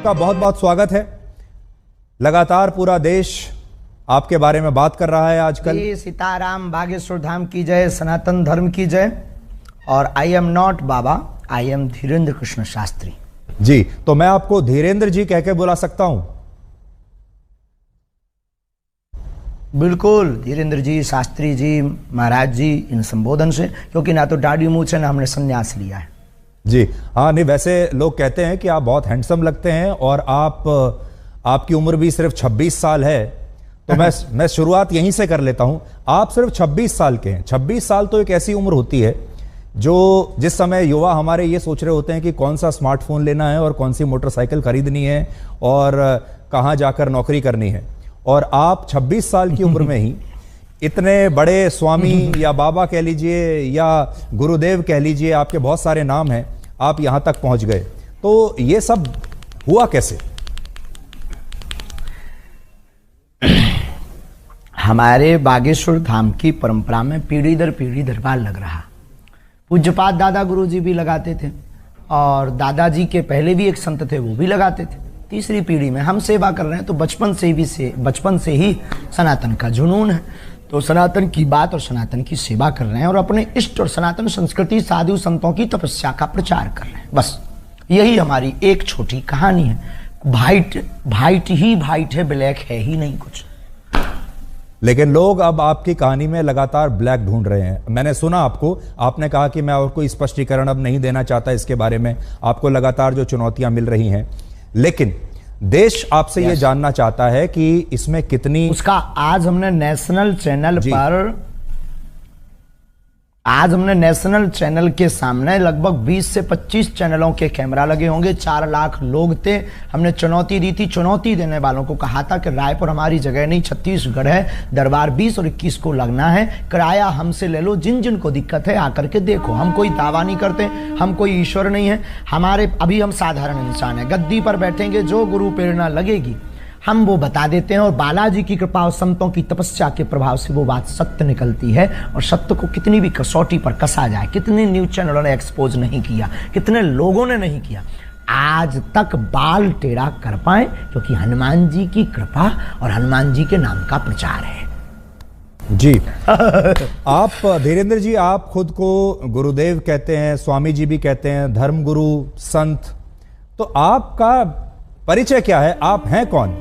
आपका बहुत बहुत स्वागत है। लगातार पूरा देश आपके बारे में बात कर रहा है आजकल। सीताराम, बागेश्वर धाम की जय, सनातन धर्म की जय। और आई एम नॉट बाबा, आई एम धीरेन्द्र कृष्ण शास्त्री जी। तो मैं आपको धीरेन्द्र जी कह के बुला सकता हूं? बिल्कुल, धीरेन्द्र जी, शास्त्री जी, महाराज जी, इन संबोधन से, क्योंकि ना तो दाढ़ी मूछ है ना हमने संन्यास लिया है जी। हाँ, नहीं वैसे लोग कहते हैं कि आप बहुत हैंडसम लगते हैं और आपकी उम्र भी सिर्फ 26 साल है। तो मैं शुरुआत यहीं से कर लेता हूं। आप सिर्फ 26 साल के हैं। 26 साल तो एक ऐसी उम्र होती है जिस समय युवा हमारे ये सोच रहे होते हैं कि कौन सा स्मार्टफोन लेना है और कौन सी मोटरसाइकिल खरीदनी है और कहाँ जाकर नौकरी करनी है। और आप 26 साल की उम्र में ही इतने बड़े स्वामी या बाबा कह लीजिए या गुरुदेव कह लीजिए, आपके बहुत सारे नाम हैं, आप यहां तक पहुंच गए। तो ये सब हुआ कैसे? हमारे बागेश्वर धाम की परंपरा में पीढ़ी दर पीढ़ी दरबार लग रहा। पूज्यपाद दादा गुरुजी भी लगाते थे और दादाजी के पहले भी एक संत थे, वो भी लगाते थे। तीसरी पीढ़ी में हम सेवा कर रहे हैं, तो बचपन से ही सनातन का जुनून है। तो सनातन की बात और सनातन की सेवा कर रहे हैं और अपने इष्ट और सनातन संस्कृति, साधु संतों की तपस्या का प्रचार कर रहे हैं। बस यही हमारी एक छोटी कहानी है। वाइट ही वाइट है, ब्लैक है ही नहीं कुछ। लेकिन लोग अब आपकी कहानी में लगातार ब्लैक ढूंढ रहे हैं। मैंने सुना आपने कहा कि मैं और कोई स्पष्टीकरण अब नहीं देना चाहता इसके बारे में। आपको लगातार जो चुनौतियां मिल रही हैं, लेकिन देश आपसे ये जानना चाहता है कि इसमें कितनी उसका आज हमने नेशनल चैनल के सामने लगभग 20 से 25 चैनलों के कैमरा लगे होंगे। 4 लाख लोग थे। हमने चुनौती दी थी। चुनौती देने वालों को कहा था कि रायपुर हमारी जगह नहीं, छत्तीसगढ़ है, दरबार 20 और 21 को लगना है, किराया हमसे ले लो, जिन को दिक्कत है आकर के देखो। हम कोई दावा नहीं करते, हम कोई ईश्वर नहीं है। अभी हम साधारण इंसान है। गद्दी पर बैठेंगे, जो गुरु प्रेरणा लगेगी हम वो बता देते हैं और बालाजी की कृपा और संतों की तपस्या के प्रभाव से वो बात सत्य निकलती है। और सत्य को कितनी भी कसौटी पर कसा जाए, कितने न्यूज चैनलों ने एक्सपोज नहीं किया, कितने लोगों ने नहीं किया, आज तक बाल टेढ़ा कर पाए, क्योंकि हनुमान जी की कृपा और हनुमान जी के नाम का प्रचार है जी। आप धीरेन्द्र जी, आप खुद को गुरुदेव कहते हैं, स्वामी जी भी कहते हैं, धर्मगुरु, संत। तो आपका परिचय क्या है? आप हैं कौन?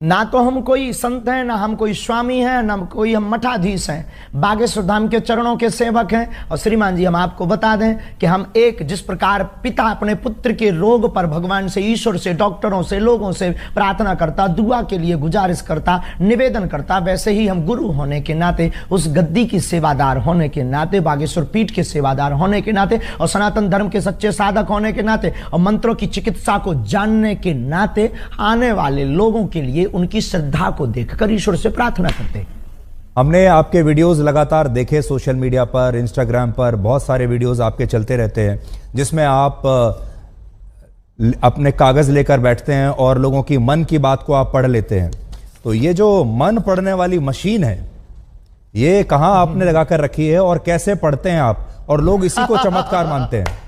ना तो हम कोई संत हैं, ना हम कोई स्वामी हैं, ना कोई हम मठाधीश हैं। बागेश्वर धाम के चरणों के सेवक हैं। और श्रीमान जी, हम आपको बता दें कि हम जिस प्रकार पिता अपने पुत्र के रोग पर भगवान से, ईश्वर से, डॉक्टरों से, लोगों से प्रार्थना करता, दुआ के लिए गुजारिश करता, निवेदन करता, वैसे ही हम गुरु होने के नाते, उस गद्दी की सेवादार होने के नाते, बागेश्वर पीठ के सेवादार होने के नाते और सनातन धर्म के सच्चे साधक होने के नाते और मंत्रों की चिकित्सा को जानने के नाते आने वाले लोगों के लिए उनकी श्रद्धा को देखकर ईश्वर से प्रार्थना करते हैं। हमने आपके वीडियोस लगातार देखे सोशल मीडिया पर, इंस्टाग्राम पर बहुत सारे वीडियोस आपके चलते रहते हैं, जिसमें आप अपने कागज लेकर बैठते हैं और लोगों की मन की बात को आप पढ़ लेते हैं। तो ये जो मन पढ़ने वाली मशीन है, ये कहां आपने लगाकर रखी है और कैसे पढ़ते हैं आप? और लोग इसी को चमत्कार मानते हैं।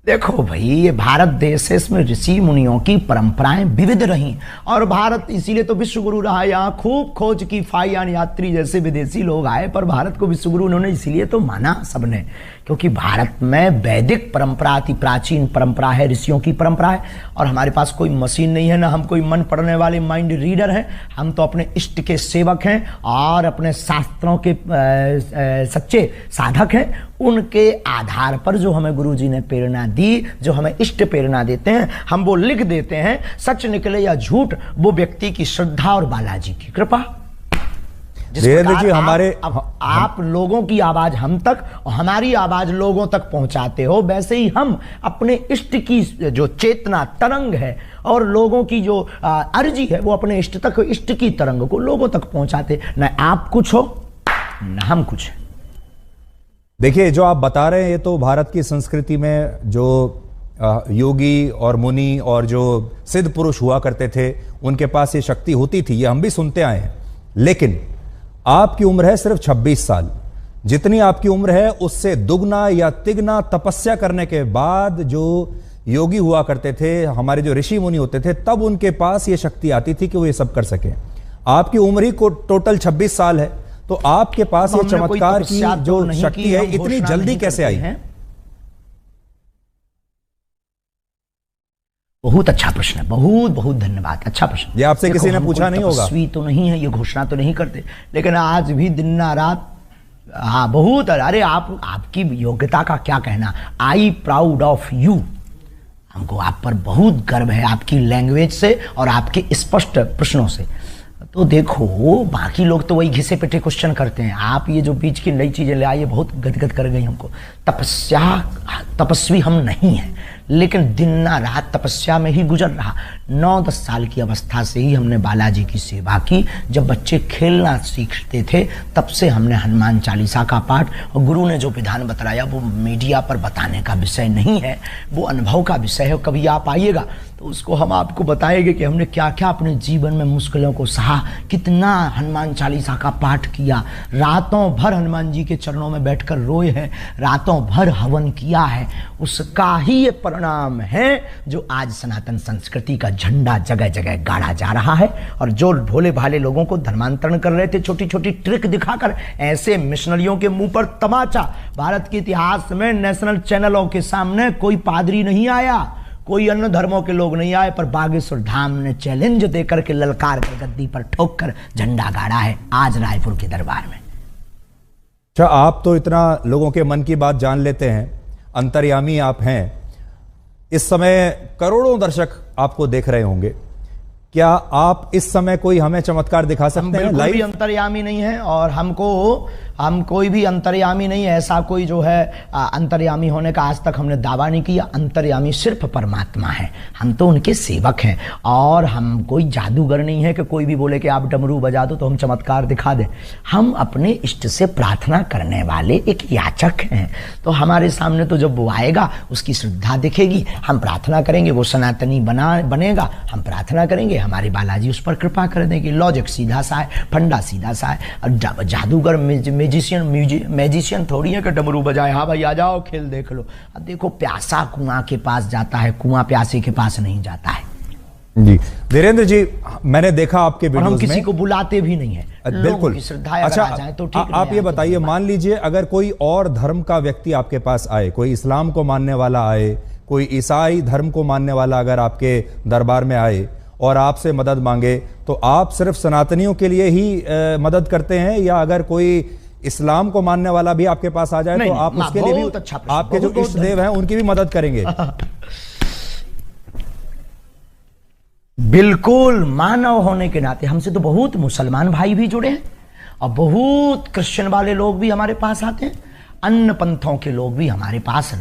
देखो भाई, ये भारत देश है, इसमें ऋषि मुनियों की परंपराएं विविध रही और भारत इसीलिए तो विश्व गुरु रहा। यहाँ खूब खोज की फाइयान यात्री जैसे विदेशी लोग आए, पर भारत को विश्व गुरु उन्होंने इसीलिए तो माना सबने, क्योंकि भारत में वैदिक परंपरा, अति प्राचीन परंपरा है, ऋषियों की परंपरा है। और हमारे पास कोई मशीन नहीं है, ना हम कोई मन पढ़ने वाले माइंड रीडर हैं। हम तो अपने इष्ट के सेवक हैं और अपने शास्त्रों के सच्चे साधक हैं। उनके आधार पर जो हमें गुरुजी ने प्रेरणा दी, जो हमें इष्ट प्रेरणा देते हैं, हम वो लिख देते हैं। सच निकले या झूठ, वो व्यक्ति की श्रद्धा और बालाजी की कृपा। धीरेन्द्र जी, आप लोगों की आवाज हम तक और हमारी आवाज लोगों तक पहुंचाते हो, वैसे ही हम अपने इष्ट की जो चेतना तरंग है और लोगों की जो अर्जी है, वो अपने इष्ट तक, इष्ट की तरंग को लोगों तक पहुंचाते। न आप कुछ हो न हम कुछ। देखिए, जो आप बता रहे हैं, ये तो भारत की संस्कृति में जो योगी और मुनि और जो सिद्ध पुरुष हुआ करते थे, उनके पास ये शक्ति होती थी, ये हम भी सुनते आए हैं। लेकिन आपकी उम्र है सिर्फ 26 साल। जितनी आपकी उम्र है उससे दुगना या तिगना तपस्या करने के बाद जो योगी हुआ करते थे, हमारे जो ऋषि मुनि होते थे, तब उनके पास ये शक्ति आती थी कि वो ये सब कर सके। आपकी उम्र ही को टोटल 26 साल है, तो आपके पास ये चमत्कार की जो शक्ति है इतनी जल्दी कैसे आई है? बहुत अच्छा प्रश्न है, बहुत बहुत धन्यवाद, अच्छा प्रश्न। ये आपसे किसी ने पूछा नहीं होगा? तपस्वी तो नहीं है, ये घोषणा तो नहीं करते, लेकिन आज भी दिन ना रात, हाँ बहुत। अरे आपकी योग्यता का क्या कहना, आई प्राउड ऑफ यू। हमको आप पर बहुत गर्व है, आपकी लैंग्वेज से और आपके स्पष्ट प्रश्नों से। तो देखो, बाकी लोग तो वही घिसे पिटे क्वेश्चन करते हैं, आप ये जो बीच की नई चीजें ले आई, बहुत गदगद कर गई हमको। तपस्वी हम नहीं हैं, लेकिन दिन ना रात तपस्या में ही गुजर रहा। 9-10 साल की अवस्था से ही हमने बालाजी की सेवा की। जब बच्चे खेलना सीखते थे तब से हमने हनुमान चालीसा का पाठ, और गुरु ने जो विधान बताया वो मीडिया पर बताने का विषय नहीं है, वो अनुभव का विषय है। कभी आप आइएगा तो उसको हम आपको बताएंगे कि हमने क्या क्या अपने जीवन में मुश्किलों को सहा, कितना हनुमान चालीसा का पाठ किया, रातों भर हनुमान जी के चरणों में बैठकर रोए हैं, रातों भर हवन किया है। उसका ही ये परिणाम है जो आज सनातन संस्कृति का झंडा जगह जगह गाड़ा जा रहा है। और जो भोले भाले लोगों को धर्मांतरण कर रहे थे छोटी छोटी ट्रिक दिखाकर, ऐसे मिशनरियों के मुंह पर तमाचा। भारत के इतिहास में नेशनल चैनलों के सामने कोई पादरी नहीं आया, कोई अन्य धर्मों के लोग नहीं आए, पर बागेश्वर धाम ने चैलेंज देकर के ललकार कर गद्दी पर ठोक कर झंडा गाड़ा है आज रायपुर के दरबार में। अच्छा, आप तो इतना लोगों के मन की बात जान लेते हैं, अंतर्यामी आप हैं। इस समय करोड़ों दर्शक आपको देख रहे होंगे, क्या आप इस समय कोई हमें चमत्कार दिखा सकते हैं? लाइव भी अंतर्यामी नहीं है, और हम कोई भी अंतर्यामी नहीं है। ऐसा कोई जो है अंतर्यामी होने का आज तक हमने दावा नहीं किया। अंतर्यामी सिर्फ परमात्मा है, हम तो उनके सेवक हैं। और हम कोई जादूगर नहीं है कि कोई भी बोले कि आप डमरू बजा दो तो हम चमत्कार दिखा दें। हम अपने इष्ट से प्रार्थना करने वाले एक याचक हैं। तो हमारे सामने तो जब वो आएगा उसकी श्रद्धा दिखेगी, हम प्रार्थना करेंगे, वो सनातनी बनेगा, हम प्रार्थना करेंगे, हमारे बालाजी उस पर कृपा कर देंगे। लॉजिक सीधा सा है, फंडा सीधा सा है। और जादूगर मैजिशियन थोड़ी है कि डमरू बजाए, हाँ भाई आ जाओ खेल देख लो। अब देखो, प्यासा कुआं के पास जाता है, कुआं प्यासे के पास नहीं जाता है। जी वीरेंद्र जी, मैंने देखा आपके वीडियोस में, हम किसी को बुलाते भी नहीं है, बिल्कुल की श्रद्धा अच्छा आ जाए तो ठीक। आप ये बताइए, मान लीजिए अगर कोई और धर्म का व्यक्ति आपके पास आए, कोई इस्लाम को मानने वाला आए, कोई ईसाई धर्म को मानने वाला अगर आपके दरबार में आए और आपसे मदद मांगे, तो आप सिर्फ सनातनियों के लिए ही मदद करते हैं, या अगर कोई इस्लाम को मानने वाला भी आपके पास आ जाए तो आप उसके लिए भी आपके जो इष्ट देव हैं उनकी भी मदद करेंगे? बिल्कुल, मानव होने के नाते हमसे तो बहुत मुसलमान भाई भी जुड़े हैं, और बहुत क्रिश्चियन वाले लोग भी हमारे पास आते हैं, अन्य पंथों के लोग भी हमारे पास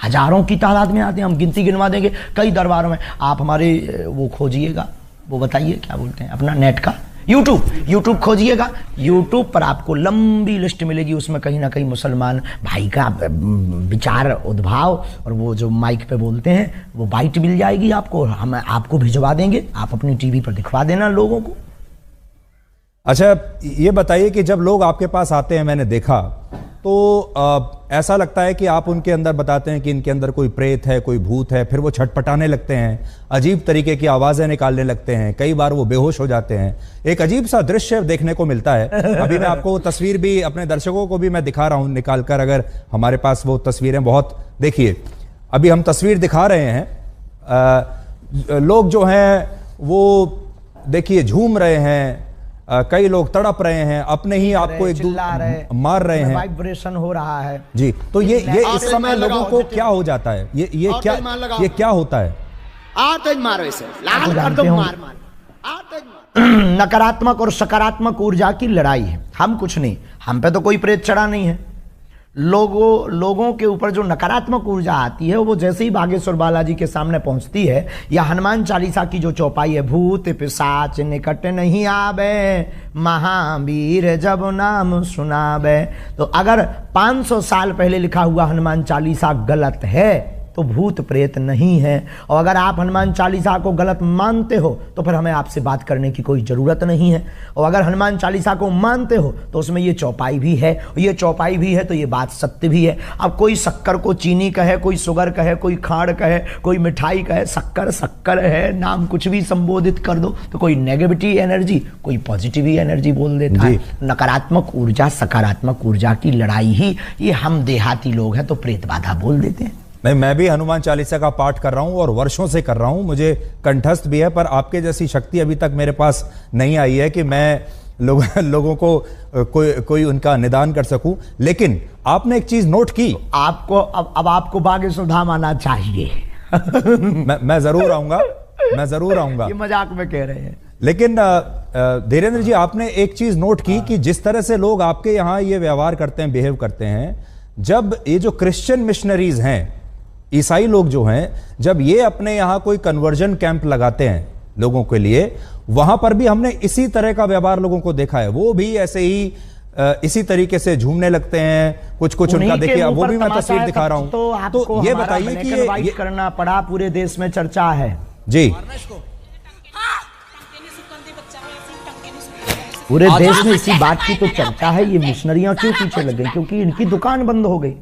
हजारों की तादाद में आते हैं। हम गिनती गिनवा देंगे कई दरबारों में। आप हमारे वो खोजिएगा, वो बताइए क्या बोलते हैं अपना नेट का, यूट्यूब खोजिएगा, यूट्यूब पर आपको लंबी लिस्ट मिलेगी। उसमें कहीं ना कहीं मुसलमान भाई का विचार उद्भाव और वो जो माइक पे बोलते हैं वो बाइट मिल जाएगी आपको, हम आपको भिजवा देंगे, आप अपनी टीवी पर दिखवा देना लोगों को। अच्छा, ये बताइए कि जब लोग आपके पास आते हैं, मैंने देखा तो ऐसा लगता है कि आप उनके अंदर बताते हैं कि इनके अंदर कोई प्रेत है, कोई भूत है, फिर वो छटपटाने लगते हैं, अजीब तरीके की आवाजें निकालने लगते हैं, कई बार वो बेहोश हो जाते हैं, एक अजीब सा दृश्य देखने को मिलता है। अभी मैं आपको तस्वीर भी अपने दर्शकों को भी मैं दिखा रहा हूं निकालकर, अगर हमारे पास वो तस्वीरें, बहुत देखिए अभी हम तस्वीर दिखा रहे हैं, लोग जो हैं वो देखिए झूम रहे हैं, कई लोग तड़प रहे हैं, अपने ही आपको एक मार रहे हैं, वाइब्रेशन हो रहा है जी। तो ये इस समय लोगों को क्या हो जाता है, ये क्या होता है? नकारात्मक और सकारात्मक ऊर्जा की लड़ाई है। हम कुछ नहीं, हम पे तो कोई प्रेत चढ़ा नहीं है। लोगों के ऊपर जो नकारात्मक ऊर्जा आती है वो जैसे ही बागेश्वर बालाजी के सामने पहुंचती है, या हनुमान चालीसा की जो चौपाई है, भूत पिशाच निकट नहीं आवे, महावीर जब नाम सुनावे। तो अगर 500 साल पहले लिखा हुआ हनुमान चालीसा गलत है तो भूत प्रेत नहीं है। और अगर आप हनुमान चालीसा को गलत मानते हो तो फिर हमें आपसे बात करने की कोई ज़रूरत नहीं है। और अगर हनुमान चालीसा को मानते हो तो उसमें ये चौपाई भी है, ये चौपाई भी है तो ये बात सत्य भी है। अब कोई शक्कर को चीनी कहे, कोई शुगर कहे, कोई खाड़ कहे, कोई मिठाई कहे, शक्कर शक्कर है, नाम कुछ भी संबोधित कर दो तो कोई नेगेटिव एनर्जी, कोई पॉजिटिव एनर्जी बोल देता है। नकारात्मक ऊर्जा सकारात्मक ऊर्जा की लड़ाई ही ये हम देहाती लोग हैं तो प्रेत बाधा बोल देते हैं। नहीं, मैं भी हनुमान चालीसा का पाठ कर रहा हूं और वर्षों से कर रहा हूं, मुझे कंठस्थ भी है, पर आपके जैसी शक्ति अभी तक मेरे पास नहीं आई है कि मैं लोगों को कोई उनका निदान कर सकूं। लेकिन आपने एक चीज नोट की, आपको अब आपको बागेश्वर धाम आना चाहिए। मैं जरूर आऊंगा, मैं जरूर आऊंगा। ये मजाक में कह रहे हैं। लेकिन धीरेन्द्र जी, आपने एक चीज नोट की कि जिस तरह से लोग आपके यहाँ ये व्यवहार करते हैं, बिहेव करते हैं, जब ये जो क्रिश्चियन मिशनरीज हैं, ईसाई लोग जो हैं, जब ये अपने यहाँ कोई कन्वर्जन कैंप लगाते हैं लोगों के लिए, वहां पर भी हमने इसी तरह का व्यवहार लोगों को देखा है। वो भी ऐसे ही इसी तरीके से झूमने लगते हैं, कुछ उनका देखिए, वो भी मैं तस्वीर दिखा रहा हूं। तो ये बताइए कि ये करना पड़ा, पूरे देश में चर्चा है जी, पूरे देश में इसी बात की तो चर्चा है। ये मिशनरियां क्यों पीछे लग गई? क्योंकि इनकी दुकान बंद हो गई।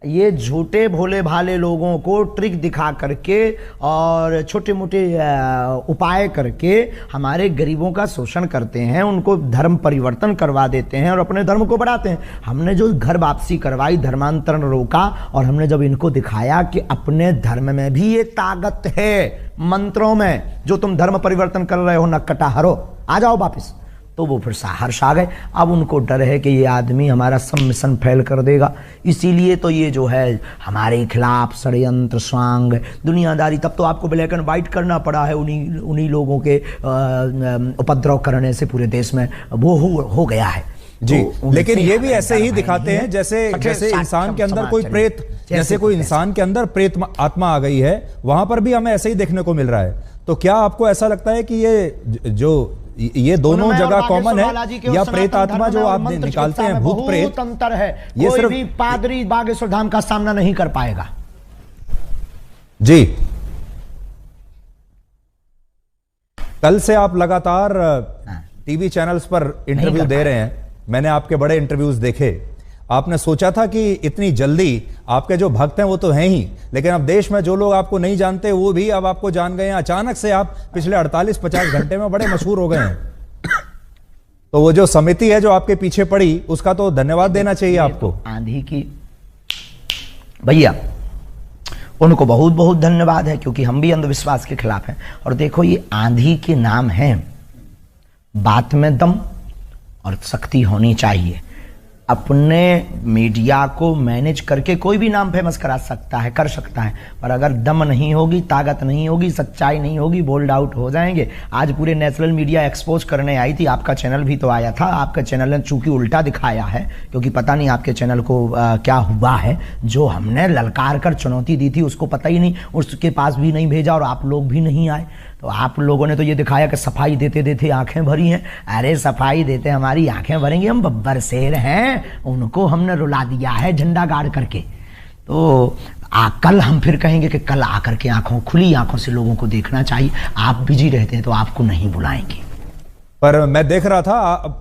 ये झूठे भोले भाले लोगों को ट्रिक दिखा करके और छोटे मोटे उपाय करके हमारे गरीबों का शोषण करते हैं, उनको धर्म परिवर्तन करवा देते हैं और अपने धर्म को बढ़ाते हैं। हमने जो घर वापसी करवाई, धर्मांतरण रोका, और हमने जब इनको दिखाया कि अपने धर्म में भी ये ताकत है, मंत्रों में, जो तुम धर्म परिवर्तन कर रहे हो नक्कटाहरो, आ जाओ वापिस, तो वो फिर हर्ष आ गए। अब उनको डर है कि ये आदमी हमारा सब मिशन फेल कर देगा, इसीलिए तो ये जो है हमारे खिलाफ षड्यंत्र स्वांग दुनियादारी। तब तो आपको ब्लैक एंड व्हाइट करना पड़ा है, उन्हीं लोगों के उपद्रव करने से पूरे देश में वो हो गया है जी। तो लेकिन ये भी ऐसे ही दिखाते हैं जैसे इंसान के अंदर कोई प्रेत, जैसे कोई इंसान के अंदर प्रेत आत्मा आ गई है, वहां पर भी हमें ऐसे ही देखने को मिल रहा है। तो क्या आपको ऐसा लगता है कि ये दोनों जगह कॉमन है, या प्रेत आत्मा जो आप निकालते हैं, भूत प्रेत, अंतर है? ये कोई सिर्फ भी पादरी बागेश्वर धाम का सामना नहीं कर पाएगा जी। कल से आप लगातार टीवी चैनल्स पर इंटरव्यू दे रहे हैं, मैंने आपके बड़े इंटरव्यूज देखे। आपने सोचा था कि इतनी जल्दी आपके जो भक्त हैं वो तो हैं ही, लेकिन अब देश में जो लोग आपको नहीं जानते वो भी अब आपको जान गए हैं। अचानक से आप पिछले 48-50 घंटे में बड़े मशहूर हो गए हैं। तो वो जो समिति है जो आपके पीछे पड़ी, उसका तो धन्यवाद देना चाहिए आपको। आंधी की भैया, उनको बहुत बहुत धन्यवाद है, क्योंकि हम भी अंधविश्वास के खिलाफ हैं। और देखो, ये आंधी के नाम है, बात में दम और शक्ति होनी चाहिए। अपने मीडिया को मैनेज करके कोई भी नाम फेमस करा सकता है, कर सकता है, पर अगर दम नहीं होगी, ताकत नहीं होगी, सच्चाई नहीं होगी, बोल्ड आउट हो जाएंगे। आज पूरे नेशनल मीडिया एक्सपोज करने आई थी, आपका चैनल भी तो आया था। आपका चैनल ने चूंकि उल्टा दिखाया है, क्योंकि पता नहीं आपके चैनल को क्या हुआ है। जो हमने ललकार कर चुनौती दी थी उसको पता ही नहीं, उसके पास भी नहीं भेजा और आप लोग भी नहीं आए। तो आप लोगों ने तो ये दिखाया कि सफाई देते देते आंखें भरी हैं। अरे सफाई देते हमारी आंखें भरेंगी, हम बब्बर शेर हैं, उनको हमने रुला दिया है झंडा गाड़ करके। तो कल हम फिर कहेंगे कि कल आकर के आंखों, खुली आंखों से लोगों को देखना चाहिए। आप बिजी रहते हैं तो आपको नहीं बुलाएंगे। पर मैं देख रहा था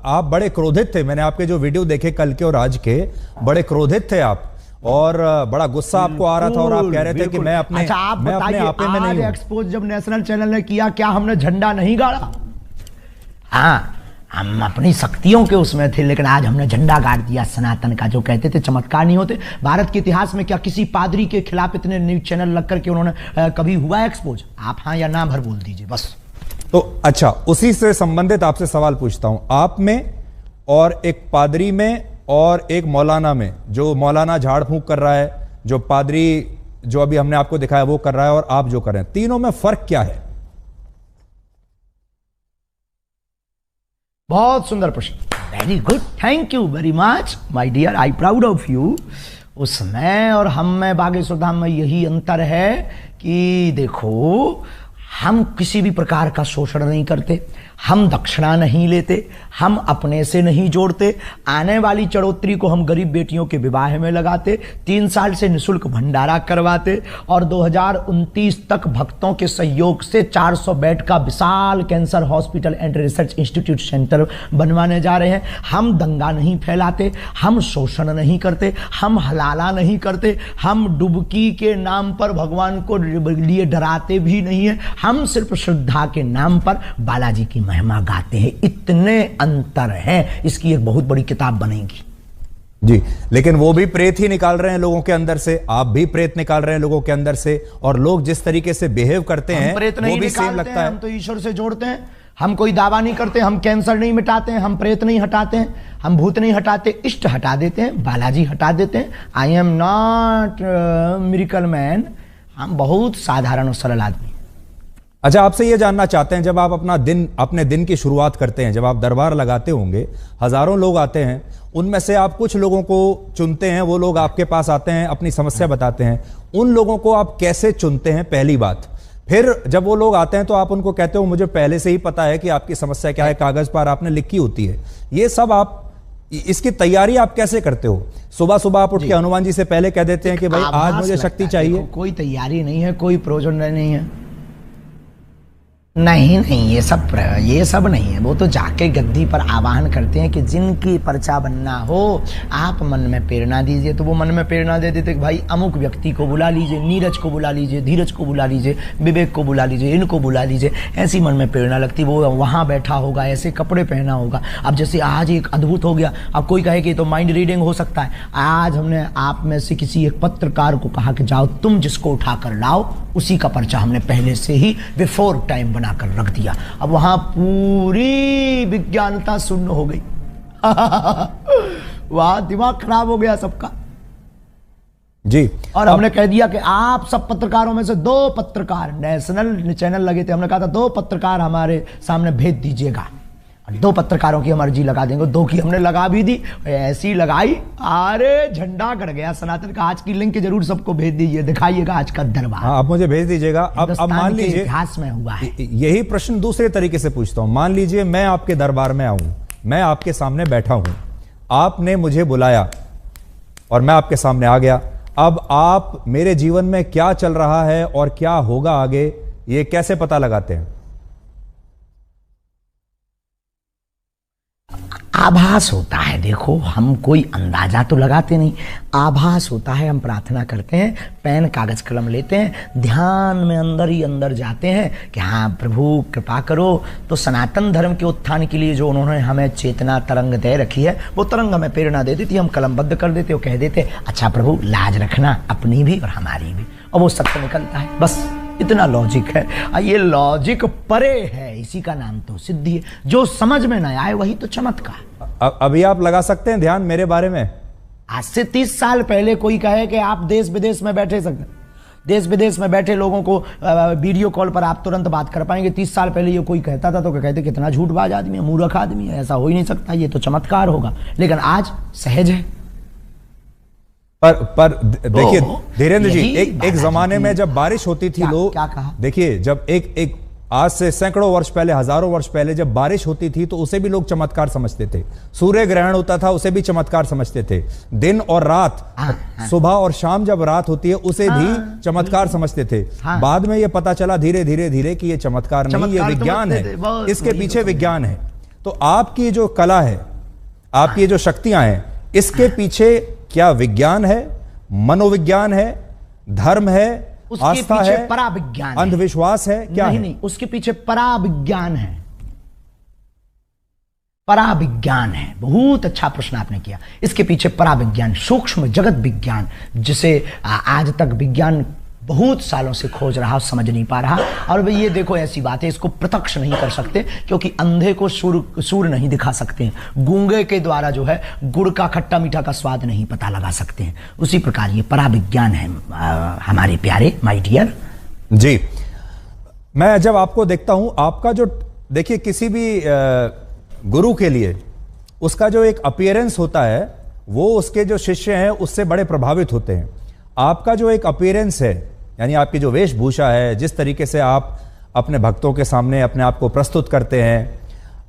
आप बड़े क्रोधित थे, मैंने आपके जो वीडियो देखे कल के और आज के, बड़े क्रोधित थे आप, और बड़ा गुस्सा आपको आ रहा था, और आप कह रहे थे कि मैं अपने आपे में नहीं हूं। एक्सपोज जब नेशनल चैनल ने किया, क्या हमने झंडा नहीं गाड़ा? हाँ, हम अपनी शक्तियों के उसमें थे, लेकिन आज हमने झंडा गाड़ दिया सनातन का। जो कहते थे चमत्कार नहीं होते, भारत के इतिहास में क्या किसी पादरी के खिलाफ इतने न्यूज चैनल लग करके उन्होंने कभी हुआ एक्सपोज? आप हाँ या ना भर बोल दीजिए बस। तो अच्छा, उसी से संबंधित आपसे सवाल पूछता हूं। आप में और एक पादरी में और एक मौलाना में, जो मौलाना झाड़ फूंक कर रहा है, जो पादरी जो अभी हमने आपको दिखाया वो कर रहा है, और आप जो कर रहे हैं, तीनों में फर्क क्या है? बहुत सुंदर प्रश्न, very good, thank you very much my dear, I proud of you. उसमें और हम में बागेश्वर धाम में यही अंतर है कि देखो, हम किसी भी प्रकार का शोषण नहीं करते, हम दक्षिणा नहीं लेते, हम अपने से नहीं जोड़ते। आने वाली चढ़ोतरी को हम गरीब बेटियों के विवाह में लगाते, 3 साल से निःशुल्क भंडारा करवाते और 2029 तक भक्तों के सहयोग से 400 बेड का विशाल cancer hospital and research institute centre बनवाने जा रहे हैं। हम दंगा नहीं फैलाते, हम शोषण नहीं करते, हम हलाला नहीं करते, हम डुबकी के नाम पर भगवान को लिए डराते भी नहीं है। हम सिर्फ श्रद्धा के नाम पर बालाजी की महिमा गाते हैं। इतने अंतर हैं, इसकी एक बहुत बड़ी किताब बनेगी जी। लेकिन वो भी प्रेत ही निकाल रहे हैं लोगों के अंदर से, आप भी प्रेत निकाल रहे हैं लोगों के अंदर से, और लोग जिस तरीके से बिहेव करते हैं वो भी सेम लगता है। हम तो ईश्वर से जोड़ते हैं, हम कोई दावा नहीं करते, हम कैंसर नहीं मिटाते हैं, हम प्रेत नहीं हटाते हैं, हम भूत नहीं हटाते, इष्ट हटा देते हैं, बालाजी हटा देते हैं। आई एम नॉट मिरेकल मैन, हम बहुत साधारण और सरल आदमी। अच्छा, आपसे यह जानना चाहते हैं, जब आप अपने दिन की शुरुआत करते हैं, जब आप दरबार लगाते होंगे, हजारों लोग आते हैं, उनमें से आप कुछ लोगों को चुनते हैं, वो लोग आपके पास आते हैं, अपनी समस्या बताते हैं, उन लोगों को आप कैसे चुनते हैं, पहली बात। फिर जब वो लोग आते हैं तो आप उनको कहते हो मुझे पहले से ही पता है कि आपकी समस्या क्या है, कागज पर आपने लिखी होती है। ये सब आप, इसकी तैयारी आप कैसे करते हो? सुबह सुबह आप उठ के हनुमान जी से पहले कह देते हैं कि भाई आज मुझे शक्ति चाहिए? कोई तैयारी नहीं है, कोई प्रयोजन नहीं है। नहीं, ये सब नहीं है। वो तो जाके गद्दी पर आवाहन करते हैं कि जिनकी पर्चा बनना हो आप मन में प्रेरणा दीजिए। तो वो मन में प्रेरणा दे देते कि भाई अमुक व्यक्ति को बुला लीजिए, नीरज को बुला लीजिए, धीरज को बुला लीजिए, विवेक को बुला लीजिए, इनको बुला लीजिए। ऐसी मन में प्रेरणा लगती, वो वहाँ बैठा होगा, ऐसे कपड़े पहना होगा। अब जैसे आज एक अद्भुत हो गया, अब कोई कहे कि तो माइंड रीडिंग हो सकता है। आज हमने आप में से किसी एक पत्रकार को कहा कि जाओ तुम जिसको उठा कर लाओ, उसी का पर्चा हमने पहले से ही बिफोर टाइम बनाकर रख दिया। अब वहां पूरी विज्ञानता शून्य हो गई। वहां दिमाग खराब हो गया सबका जी। और हमने कह दिया कि आप सब पत्रकारों में से 2 पत्रकार, नेशनल चैनल लगे थे, हमने कहा था 2 पत्रकार हमारे सामने भेज दीजिएगा। 2 पत्रकारों की हम अर्जी लगा देंगे। 2 की हमने लगा भी दी, ऐसी लगाई, अरे झंडा गड़ गया सनातन का। आज की लिंक जरूर सबको भेज दीजिए, दिखाइएगा आज का दरबार। हाँ, आप मुझे भेज दीजिएगा। अब मान लीजिए इतिहास में हुआ है। यही प्रश्न दूसरे तरीके से पूछता हूं। मान लीजिए मैं आपके दरबार में आऊं, मैं आपके सामने बैठा हूं, आपने मुझे बुलाया और मैं आपके सामने आ गया। अब आप मेरे जीवन में क्या चल रहा है और क्या होगा आगे, ये कैसे पता लगाते हैं? आभास होता है। देखो, हम कोई अंदाजा तो लगाते नहीं, आभास होता है। हम प्रार्थना करते हैं, पेन कागज कलम लेते हैं, ध्यान में अंदर ही अंदर जाते हैं कि हाँ प्रभु कृपा करो। तो सनातन धर्म के उत्थान के लिए जो उन्होंने हमें चेतना तरंग दे रखी है, वो तरंग हमें प्रेरणा दे देती, हम कलमबद्ध कर देते, वो कह देते अच्छा प्रभु लाज रखना अपनी भी और हमारी भी, और वो सत्य निकलता है। बस इतना लॉजिक है। ये लॉजिक परे है, इसी का नाम तो सिद्धि है। जो समझ में ना आए वही तो चमत्कार। अभी आप लगा सकते हैं ध्यान मेरे बारे में? आज से 30 साल पहले कोई कहे कि आप देश विदेश में बैठे सकते, देश विदेश में बैठे लोगों को वीडियो कॉल पर आप तुरंत बात कर पाएंगे। 30 साल पहले ये कोई कहता था तो कहते कितना झूठबाज आदमी है, मूर्ख आदमी है, ऐसा हो ही नहीं सकता, ये तो चमत्कार होगा। लेकिन आज सहज है। पर देखिए धीरेन्द्र जी, एक जमाने में जब बारिश होती थी, लोग क्या कहा? देखिए, जब एक आज से सैकड़ों वर्ष पहले, हजारों वर्ष पहले जब बारिश होती थी तो उसे भी लोग चमत्कार समझते थे। सूर्य ग्रहण होता था, उसे भी चमत्कार समझते थे। दिन और रात, सुबह और शाम जब रात होती है, उसे भी चमत्कार समझते थे। बाद में यह पता चला धीरे धीरे धीरे कि यह चमत्कार नहीं, यह विज्ञान है, इसके पीछे विज्ञान है। तो आपकी जो कला है, आपकी जो शक्तियां हैं, इसके पीछे क्या विज्ञान है, मनोविज्ञान है, धर्म है, आस्था है, पराविज्ञान, अंधविश्वास है, क्या है? नहीं, उसके पीछे पराविज्ञान है। पराविज्ञान है। बहुत अच्छा प्रश्न आपने किया। इसके पीछे पराविज्ञान, सूक्ष्म जगत विज्ञान, जिसे आज तक विज्ञान बहुत सालों से खोज रहा, समझ नहीं पा रहा। और ये देखो, ऐसी बात है, इसको प्रत्यक्ष नहीं कर सकते क्योंकि अंधे को सूर नहीं दिखा सकते, गूंगे के द्वारा जो है गुड़ का खट्टा मीठा का स्वाद नहीं पता लगा सकते हैं। उसी प्रकार ये पराविज्ञान है हमारे प्यारे माय डियर जी। मैं जब आपको देखता हूं, आपका जो, देखिए किसी भी गुरु के लिए उसका जो एक अपीयरेंस होता है, वो उसके जो शिष्य हैं उससे बड़े प्रभावित होते हैं। आपका जो एक अपीयरेंस है, यानी आपकी जो वेशभूषा है, जिस तरीके से आप अपने भक्तों के सामने अपने आप को प्रस्तुत करते हैं।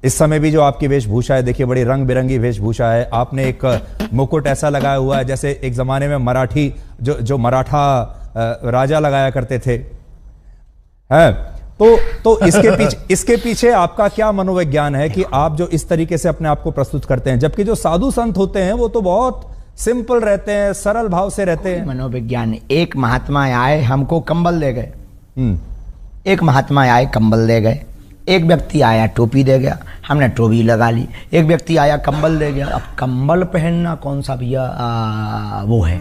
इस समय भी जो आपकी वेशभूषा है, देखिए बड़ी रंग बिरंगी वेशभूषा है। आपने एक मुकुट ऐसा लगाया हुआ है जैसे एक जमाने में मराठी जो मराठा राजा लगाया करते थे। है तो इसके पीछे आपका क्या मनोविज्ञान है कि आप जो इस तरीके से अपने आप को प्रस्तुत करते हैं, जबकि जो साधु संत होते हैं वो तो बहुत सिंपल रहते हैं, सरल भाव से रहते हैं। मनोविज्ञान, एक महात्मा आए हमको कंबल दे गए, एक महात्मा आए कंबल दे गए, एक व्यक्ति आया टोपी दे गया, हमने टोपी लगा ली, एक व्यक्ति आया कंबल दे गया। अब कंबल पहनना कौन सा भैया वो है,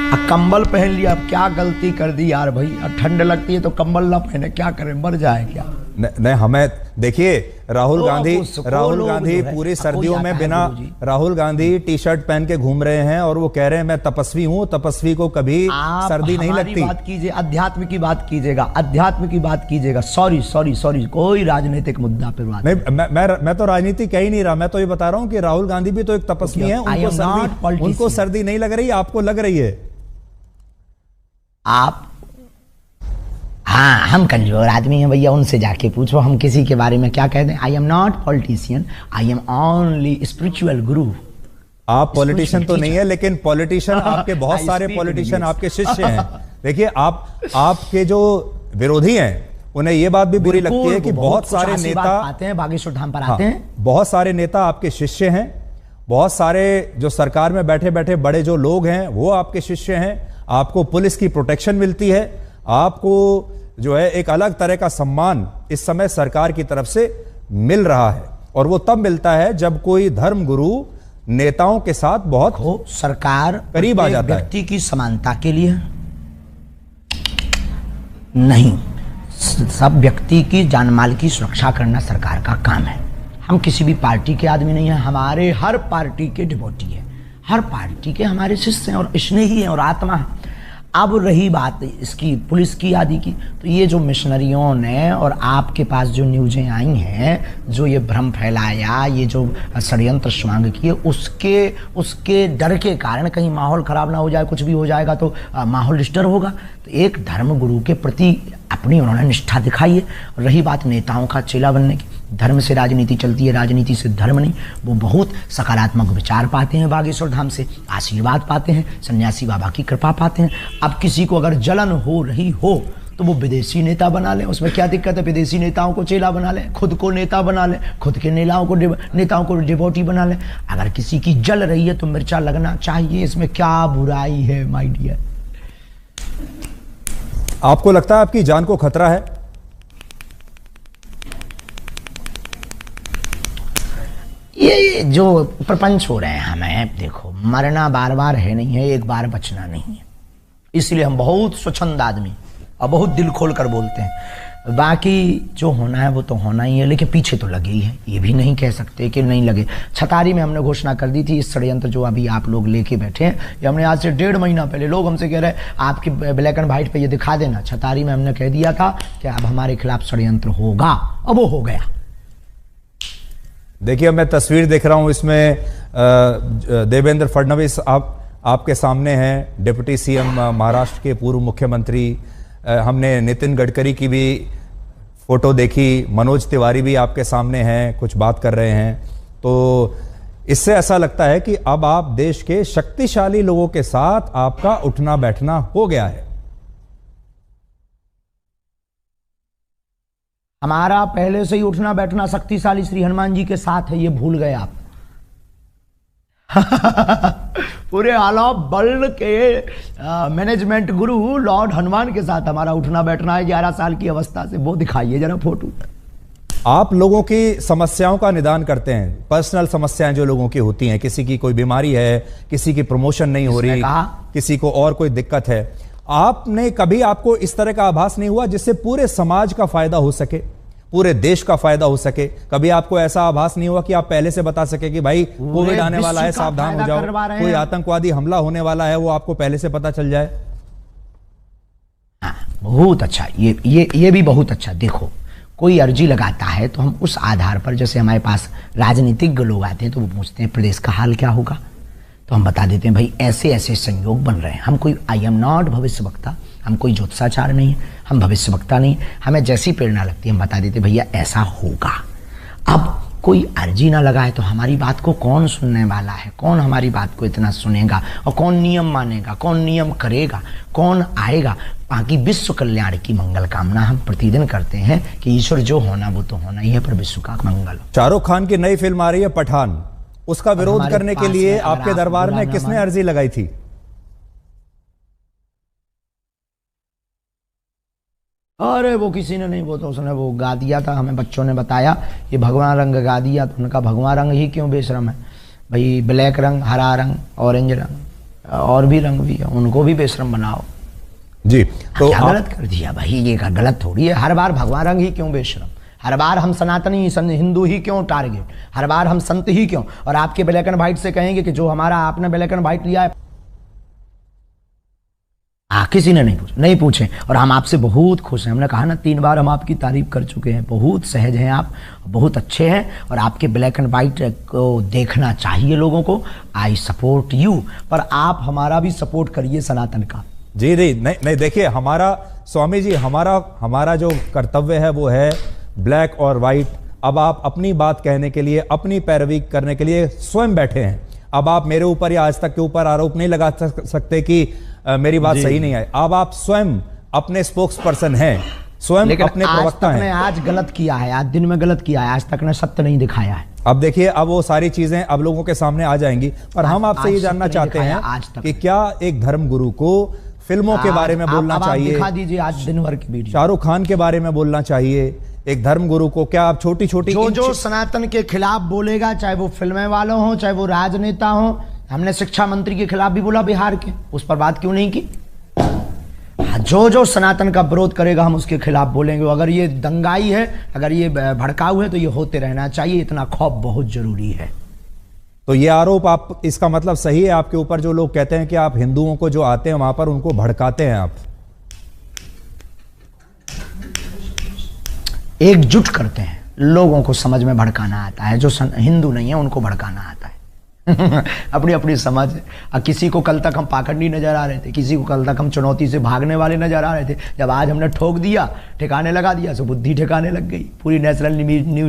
अब कंबल पहन लिया, अब क्या गलती कर दी यार भाई, अब ठंड लगती है तो कंबल ना पहने, क्या करें, मर जाए क्या। नहीं हमें देखिए राहुल गांधी पूरी सर्दियों में बिना राहुल गांधी टी शर्ट पहन के घूम रहे हैं और वो कह रहे हैं मैं तपस्वी हूं, तपस्वी को कभी सर्दी नहीं लगती। बात कीजिए, अध्यात्म की बात कीजिएगा, अध्यात्म की बात कीजिएगा। सॉरी कोई राजनीतिक मुद्दा पर बात नहीं। मैं तो राजनीति कह ही नहीं रहा, मैं तो ये बता रहा हूं कि राहुल गांधी भी तो एक तपस्वी है, उनको सर्दी नहीं लग रही, आपको लग रही है। आप हाँ, हम कमजोर आदमी हैं भैया, उनसे जाके पूछो, हम किसी के बारे में क्या कह दें। आई am not politician, I am only spiritual गुरु। आप पॉलिटिशियन तो नहीं है, लेकिन पॉलिटिशियन आपके बहुत सारे पॉलिटिशियन आपके शिष्य हैं। देखिए आपके जो विरोधी हैं उन्हें यह बात भी बुरी लगती है कि बहुत सारे नेता आते हैं बागेश्वर धाम पर आते हैं, बहुत सारे नेता आपके शिष्य हैं, बहुत सारे जो सरकार में बैठे बैठे बड़े जो लोग हैं वो आपके शिष्य हैं। आपको पुलिस की प्रोटेक्शन मिलती है, आपको जो है एक अलग तरह का सम्मान इस समय सरकार की तरफ से मिल रहा है, और वो तब मिलता है जब कोई धर्म गुरु नेताओं के साथ बहुत सरकार करीब आ जाता है। व्यक्ति की समानता के लिए नहीं, सब व्यक्ति की जान माल की सुरक्षा करना सरकार का काम है। हम किसी भी पार्टी के आदमी नहीं है, हमारे हर पार्टी के डिवोटी है, हर पार्टी के हमारे शिष्य हैं और स्नेही हैं और आत्मा है। अब रही बात इसकी पुलिस की आदि की, तो ये जो मिशनरियों ने और आपके पास जो न्यूज़ें आई हैं, जो ये भ्रम फैलाया, ये जो षड्यंत्र स्वांग किए, उसके डर के कारण कहीं माहौल खराब ना हो जाए, कुछ भी हो जाएगा तो माहौल डिस्टर्ब होगा। तो एक धर्म गुरु के प्रति अपनी उन्होंने निष्ठा दिखाई है। रही बात नेताओं का चेला बनने की, धर्म से राजनीति चलती है, राजनीति से धर्म नहीं। वो बहुत सकारात्मक विचार पाते हैं, बागेश्वर धाम से आशीर्वाद पाते हैं, सन्यासी बाबा की कृपा पाते हैं। अब किसी को अगर जलन हो रही हो तो वो विदेशी नेता बना ले, उसमें क्या दिक्कत है। विदेशी नेताओं को चेला बना ले, खुद को नेता बना ले, खुद के नेताओं को डिवोटी बना ले। अगर किसी की जल रही है तो मिर्चा लगना चाहिए, इसमें क्या बुराई है माय डियर। आपको लगता है आपकी जान को खतरा है? ये जो प्रपंच हो रहे हैं हमें, देखो मरना बार बार है नहीं है, एक बार बचना नहीं है, इसलिए हम बहुत स्वच्छंद आदमी और बहुत दिल खोल कर बोलते हैं। बाकी जो होना है वो तो होना ही है, लेकिन पीछे तो लगे ही है, ये भी नहीं कह सकते कि नहीं लगे। छतारी में हमने घोषणा कर दी थी, इस षड्यंत्र जो अभी आप लोग लेके बैठे हैं, ये हमने आज से 1.5 महीना पहले, लोग हमसे कह रहे हैं आपकी ब्लैक एंड व्हाइट पे ये दिखा देना। छतारी में हमने कह दिया था कि अब हमारे खिलाफ षड्यंत्र होगा, अब वो हो गया। देखिए मैं तस्वीर देख रहा हूं, इसमें देवेंद्र फडणवीस आपके सामने हैं, डिप्टी सीएम महाराष्ट्र के पूर्व मुख्यमंत्री। हमने नितिन गडकरी की भी फोटो देखी, मनोज तिवारी भी आपके सामने हैं, कुछ बात कर रहे हैं। तो इससे ऐसा लगता है कि अब आप देश के शक्तिशाली लोगों के साथ आपका उठना बैठना हो गया है। हमारा पहले से ही उठना बैठना शक्तिशाली श्री हनुमान जी के साथ है, ये भूल गए आप। पूरे आला वर्ल्ड के मैनेजमेंट गुरु लॉर्ड हनुमान के साथ हमारा उठना बैठना है 11 साल की अवस्था से। वो दिखाइए जरा फोटो। आप लोगों की समस्याओं का निदान करते हैं, पर्सनल समस्याएं जो लोगों की होती हैं, किसी की कोई बीमारी है, किसी की प्रमोशन नहीं हो रही, किसी को और कोई दिक्कत है। आपने कभी, आपको इस तरह का आभास नहीं हुआ जिससे पूरे समाज का फायदा हो सके, पूरे देश का फायदा हो सके? कभी आपको ऐसा आभास नहीं हुआ कि आप पहले से बता सके कि भाई कोविड आने वाला है, सावधान हो जाओ, कोई आतंकवादी हमला होने वाला है, वो आपको पहले से पता चल जाए? हाँ, बहुत अच्छा, ये भी बहुत अच्छा। देखो कोई अर्जी लगाता है तो हम उस आधार पर, जैसे हमारे पास राजनीतिज्ञ लोग आते हैं तो वो पूछते हैं प्रदेश का हाल क्या होगा, तो हम बता देते हैं भाई ऐसे ऐसे संयोग बन रहे हैं। हम कोई, आई एम नॉट भविष्य वक्ता, हम कोई ज्योतिषाचार्य नहीं है, हम भविष्यवक्ता नहीं, हमें जैसी प्रेरणा लगती है हम बता देते भैया ऐसा होगा। अब कोई अर्जी ना लगाए तो हमारी बात को कौन सुनने वाला है, कौन हमारी बात को इतना सुनेगा, और कौन नियम मानेगा, कौन नियम करेगा, कौन आएगा। बाकी विश्व कल्याण की मंगल कामना हम प्रतिदिन करते हैं कि ईश्वर जो होना वो तो होना ही है, पर विश्व का मंगल हो। शाहरुख खान की नई फिल्म आ रही है पठान, उसका विरोध करने के लिए आपके दरबार में किसने अर्जी लगाई थी? अरे वो किसी ने नहीं, वो तो उसने वो गा दिया था, हमें बच्चों ने बताया ये भगवा रंग गा दिया, तो उनका भगवा रंग ही क्यों बेशरम है भाई, ब्लैक रंग, हरा रंग, ऑरेंज रंग और भी रंग भी है, उनको भी बेशरम बनाओ जी। तो क्या गलत कर दिया भाई, ये गलत थोड़ी है। हर बार भगवा रंग ही क्यों बेशरम, हर बार हम सनातनी हिंदू ही क्यों टारगेट, हर बार हम संत ही क्यों, और आपके ब्लैक एंड व्हाइट से कहेंगे कि जो हमारा आपने ब्लैक एंड व्हाइट लिया है किसी ने नहीं पूछे, और हम आपसे बहुत खुश हैं। हमने कहा ना 3 बार हम आपकी तारीफ कर चुके हैं, बहुत सहज हैं आप, बहुत अच्छे हैं, और आपके ब्लैक एंड व्हाइट को देखना चाहिए लोगों को। आई सपोर्ट यू, पर आप हमारा भी सपोर्ट करिए सनातन का। जी नहीं देखिए, हमारा स्वामी जी, हमारा जो कर्तव्य है वो है ब्लैक और व्हाइट। अब आप अपनी बात कहने के लिए, अपनी पैरवी करने के लिए स्वयं बैठे हैं। अब आप मेरे ऊपर या आज तक के ऊपर आरोप नहीं लगा सकते कि मेरी बात सही नहीं है। अब आप स्वयं अपने स्पोक्स पर्सन हैं, स्वयं अपने प्रवक्ता हैं। आज गलत किया है, आज दिन में गलत किया है, आज तक ने सत्य नहीं दिखाया है। अब देखिए, अब वो सारी चीजें अब लोगों के सामने आ जाएंगी, पर हम आपसे ये जानना चाहते हैं कि क्या एक धर्मगुरु को फिल्मों के बारे में बोलना चाहिए? दिखा दीजिए आज दिन भर की वीडियो। शाहरुख खान के बारे में बोलना चाहिए एक धर्मगुरु को? क्या आप छोटी छोटी जो सनातन के खिलाफ बोलेगा, चाहे वो फिल्में वालों हो, चाहे वो राजनेता हो, हमने शिक्षा मंत्री के खिलाफ भी बोला बिहार के, उस पर बात क्यों नहीं की? जो सनातन का विरोध करेगा हम उसके खिलाफ बोलेंगे। अगर ये दंगाई है, अगर ये भड़काऊ है, तो ये होते रहना चाहिए, इतना खौफ बहुत जरूरी है। तो ये आरोप, आप इसका मतलब सही है आपके ऊपर, जो लोग कहते हैं कि आप हिंदुओं को जो आते हैं वहां पर उनको भड़काते हैं, आप एकजुट करते हैं, लोगों को समझ में भड़काना आता है, जो हिंदू नहीं है उनको भड़काना आता है। अपनी अपनी समझ है। किसी को कल तक हम पाखंडी नजर आ रहे थे, किसी को कल तक हम चुनौती से भागने वाले नजर आ रहे थे, जब आज हमने ठोक दिया, ठिकाने लगा दिया, तो बुद्धि ठिकाने लग गई पूरी नेशनल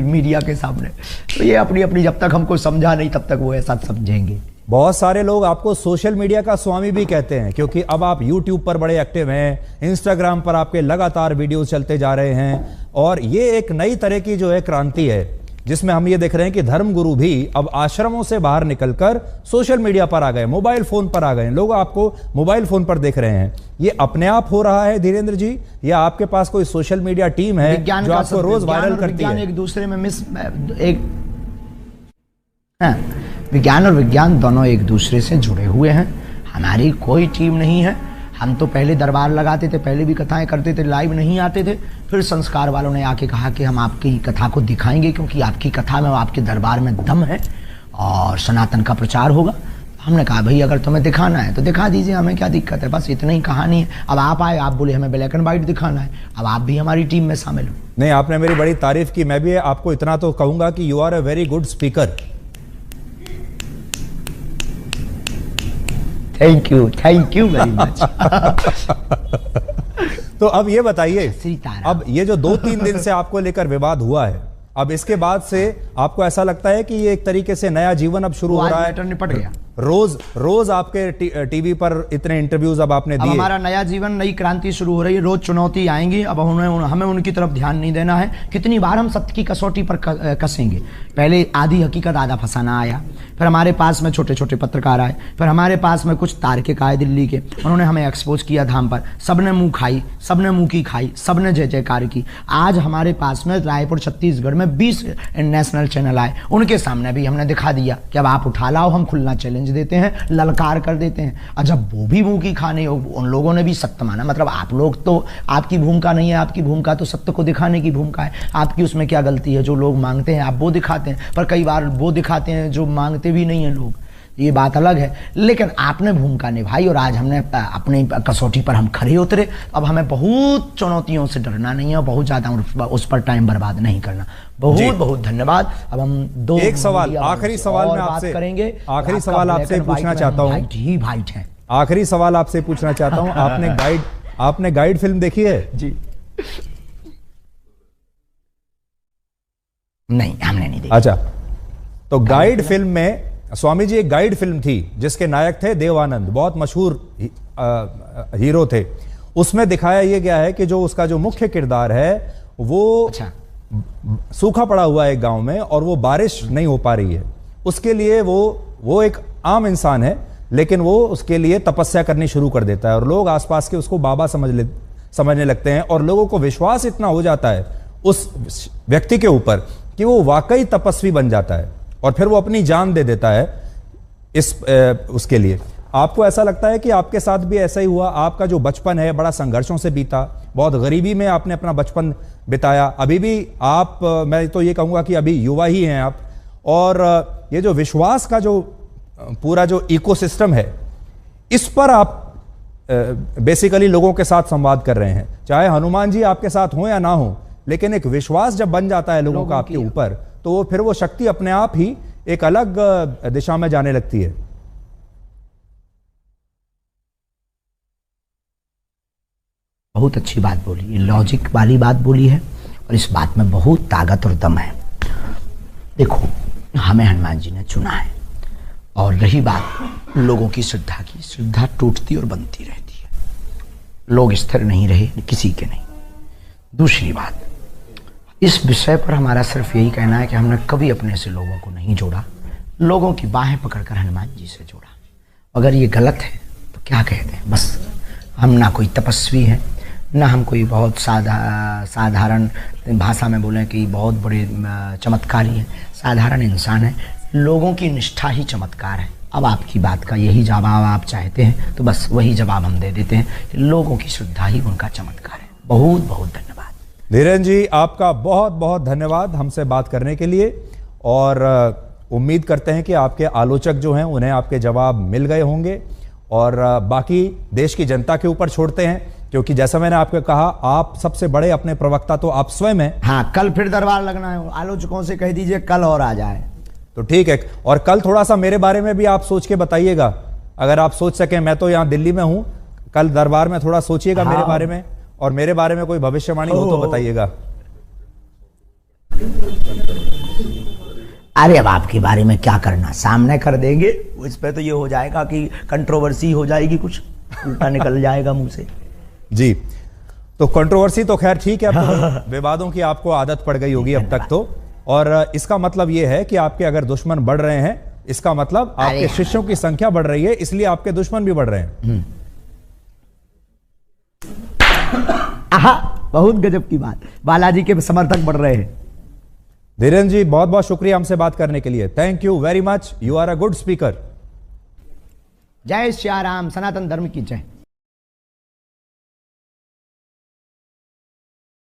मीडिया के सामने। तो ये अपनी अपनी, जब तक हमको समझा नहीं तब तक वो ऐसा समझेंगे। बहुत सारे लोग आपको सोशल मीडिया का स्वामी भी कहते हैं, क्योंकि अब आप YouTube पर बड़े एक्टिव हैं, Instagram पर आपके लगातार वीडियोस चलते जा रहे हैं, और ये एक नई तरह की जो है क्रांति है, जिसमें हम ये देख रहे हैं कि धर्मगुरु भी अब आश्रमों से बाहर निकलकर सोशल मीडिया पर आ गए, मोबाइल फोन पर आ गए। लोग आपको मोबाइल फोन पर देख रहे हैं। ये अपने आप हो रहा है धीरेन्द्र जी, या आपके पास कोई सोशल मीडिया टीम है जो आपको रोज वायरल करती है? एक दूसरे में विज्ञान और विज्ञान दोनों एक दूसरे से जुड़े हुए हैं। हमारी कोई टीम नहीं है। हम तो पहले दरबार लगाते थे, पहले भी कथाएं करते थे, लाइव नहीं आते थे। फिर संस्कार वालों ने आके कहा कि हम आपकी कथा को दिखाएंगे, क्योंकि आपकी कथा में, आपके दरबार में दम है और सनातन का प्रचार होगा। हमने कहा भाई अगर तुम्हें दिखाना है तो दिखा दीजिए, हमें क्या दिक्कत है, बस इतनी ही कहानी है। अब आप आए, आप बोले हमें ब्लैक एंड व्हाइट दिखाना है, अब आप भी हमारी टीम में शामिल हो। नहीं, आपने मेरी बड़ी तारीफ की। मैं भी आपको इतना तो कहूंगा कि you are a very good speaker. Thank you very much. तो अब ये बताइए, अब ये जो 2-3 दिन से आपको लेकर विवाद हुआ है, अब इसके बाद से आपको ऐसा लगता है कि ये एक तरीके से नया जीवन अब शुरू हो रहा है? निपट गया। रोज आपके टीवी पर इतने इंटरव्यूज अब आपने दिए। हमारा नया जीवन, नई क्रांति शुरू हो रही है। रोज चुनौती आएंगी, अब हमें उनकी तरफ ध्यान नहीं देना है। कितनी बार हम सत्य की कसौटी पर कसेंगे। पहले आधी हकीकत आधा फसाना आया, फिर हमारे पास में छोटे छोटे पत्रकार आए, फिर हमारे पास में कुछ तार्किक आए दिल्ली के, उन्होंने हमें एक्सपोज किया धाम पर। सबने मुंह खाई, सबने मुंह की खाई, सबने जय जयकार की। आज हमारे पास में रायपुर छत्तीसगढ़ में 20 नेशनल चैनल आए, उनके सामने भी हमने दिखा दिया कि अब आप उठा लाओ, हम खुलना चैलेंज देते हैं, ललकार कर देते हैं। और जब वो भी मुंह की खाने, उन लोगों ने भी सत्य माना। मतलब आप लोग तो, आपकी भूमिका नहीं है, आपकी भूमिका तो सत्य को दिखाने की भूमिका है। आपकी उसमें क्या गलती है? जो लोग मांगते हैं आप वो दिखाते हैं, पर कई बार वो दिखाते हैं जो मांगते भी नहीं है लोग, ये बात अलग है। लेकिन आपने भूमिका निभाई और आज हमने अपनी कसौटी पर हम खड़े उतरे। अब हमें बहुत चुनौतियों से डरना नहीं है, बहुत ज्यादा उस पर टाइम बर्बाद नहीं करना। बहुत बहुत धन्यवाद। अब हम एक सवाल, आखिरी सवाल में आपसे करेंगे। आखिरी सवाल आपसे पूछना चाहता हूँ। वाइट है। आखिरी सवाल आपसे पूछना चाहता हूँ। आपने आपने गाइड फिल्म देखी है? जी नहीं, हमने नहीं देखी। अच्छा, तो गाइड फिल्म में स्वामी जी एक गाइड फिल्म थी जिसके नायक थे देवानंद, बहुत मशहूर हीरो थे। उसमें दिखाया यह गया है कि जो उसका जो मुख्य किरदार है वो अच्छा, सूखा पड़ा हुआ है एक गांव में और वो बारिश नहीं हो पा रही है। उसके लिए वो एक आम इंसान है, लेकिन वो उसके लिए तपस्या करनी शुरू कर देता है और लोग आसपास के उसको बाबा समझने लगते हैं और लोगों को विश्वास इतना हो जाता है उस व्यक्ति के ऊपर कि वो वाकई तपस्वी बन जाता है और फिर वो अपनी जान दे देता है उसके लिए। आपको ऐसा लगता है कि आपके साथ भी ऐसा ही हुआ? आपका जो बचपन है बड़ा संघर्षों से बीता, बहुत गरीबी में आपने अपना बचपन बिताया, अभी भी आप, मैं तो ये कहूंगा कि अभी युवा ही हैं आप, और ये जो विश्वास का जो पूरा जो इकोसिस्टम है, इस पर आप बेसिकली लोगों के साथ संवाद कर रहे हैं। चाहे हनुमान जी आपके साथ हो या ना हो, लेकिन एक विश्वास जब बन जाता है लोगों का आपके ऊपर, तो फिर वो शक्ति अपने आप ही एक अलग दिशा में जाने लगती है। बहुत अच्छी बात बोली, लॉजिक वाली बात बोली है और इस बात में बहुत ताकत और दम है। देखो, हमें हनुमान जी ने चुना है, और रही बात लोगों की श्रद्धा की, श्रद्धा टूटती और बनती रहती है, लोग स्थिर नहीं रहे, किसी के नहीं। दूसरी बात, इस विषय पर हमारा सिर्फ यही कहना है कि हमने कभी अपने से लोगों को नहीं जोड़ा, लोगों की बाहें पकड़कर हनुमान जी से जोड़ा। अगर ये गलत है तो क्या कहते हैं, बस हम ना कोई तपस्वी हैं, ना हम कोई बहुत साधारण भाषा में बोलें कि बहुत बड़े चमत्कारी हैं, साधारण इंसान है। लोगों की निष्ठा ही चमत्कार है। अब आपकी बात का यही जवाब आप चाहते हैं तो बस वही जवाब हम दे देते हैं कि लोगों की श्रद्धा ही उनका चमत्कार है। बहुत बहुत धन्यवाद धीरेन जी, आपका बहुत बहुत धन्यवाद हमसे बात करने के लिए, और उम्मीद करते हैं कि आपके आलोचक जो हैं उन्हें आपके जवाब मिल गए होंगे, और बाकी देश की जनता के ऊपर छोड़ते हैं, क्योंकि जैसा मैंने आपको कहा, आप सबसे बड़े अपने प्रवक्ता तो आप स्वयं हैं। हाँ, कल फिर दरबार लगना है, आलोचकों से कह दीजिए कल और आ जाए तो ठीक है। और कल थोड़ा सा मेरे बारे में भी आप सोच के बताइएगा, अगर आप सोच सकें। मैं तो यहाँ दिल्ली में हूँ, कल दरबार में थोड़ा सोचिएगा मेरे बारे में, और मेरे बारे में कोई भविष्यवाणी हो तो बताइएगा। अरे अब आपके बारे में क्या करना, सामने कर देंगे, इस पे तो ये हो जाएगा कि कंट्रोवर्सी हो जाएगी, कुछ उल्टा निकल जाएगा मुंह से। जी, तो कंट्रोवर्सी तो खैर ठीक है, विवादों की आपको आदत पड़ गई होगी अब तक तो, और इसका मतलब यह है कि आपके अगर दुश्मन बढ़ रहे हैं, इसका मतलब आपके शिष्यों की संख्या बढ़ रही है, इसलिए आपके दुश्मन भी बढ़ रहे हैं। आहा, बहुत गजब की बात, बालाजी के समर्थक बढ़ रहे हैं। धीरेन जी, बहुत बहुत शुक्रिया हमसे बात करने के लिए। Thank you very much, you are a good speaker. जय श्री राम, सनातन धर्म की जय।